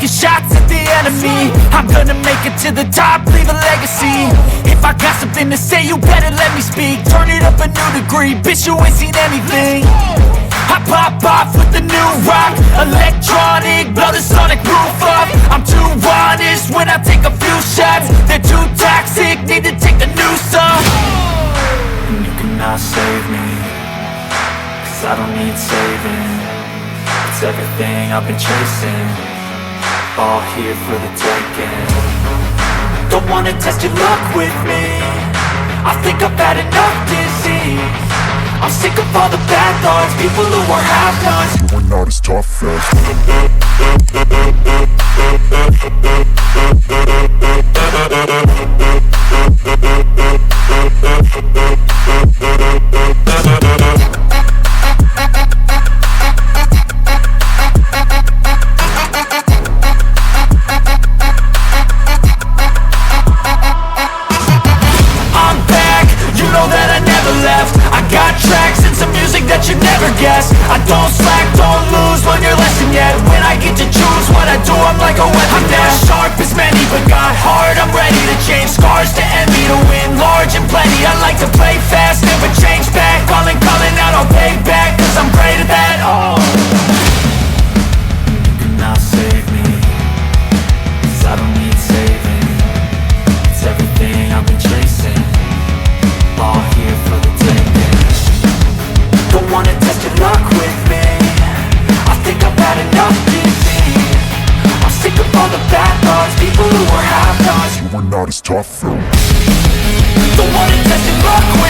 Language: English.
taking shots at the enemy. I'm gonna make it to the top, leave a legacy. If I got something to say, you better let me speak. Turn it up a new degree, bitch, you ain't seen anything. I pop off with the new rock, electronic, blow the sonic roof up. I'm too honest when I take a few shots. They're too toxic, need to take the noose off. And you cannot save me, cause I don't need saving. It's everything I've been chasing, all here for the taking. Don't wanna test your luck with me, I think I've had enough disease. I'm sick of all the bad thoughts, people who are half-nots. You are not as tough I don't slack, don't lose, learn your lesson yet. When I get to choose what I do, I'm like a weapon. I'm not sharp as many, but got heart, I'm ready to change. Scars to envy, to win large and plenty. I like to play fast, never change back. Calling out, I'll pay back, cause I'm great at that. Oh, you cannot save me, cause I don't need saving. It's everything I've been chasing, all here for the taking. Don't wanna test your luck with me, I think I've had enough disease. I'm sick of all the bad thoughts, people who are half-nots. You are not as tough though. Don't wanna test your luck with me,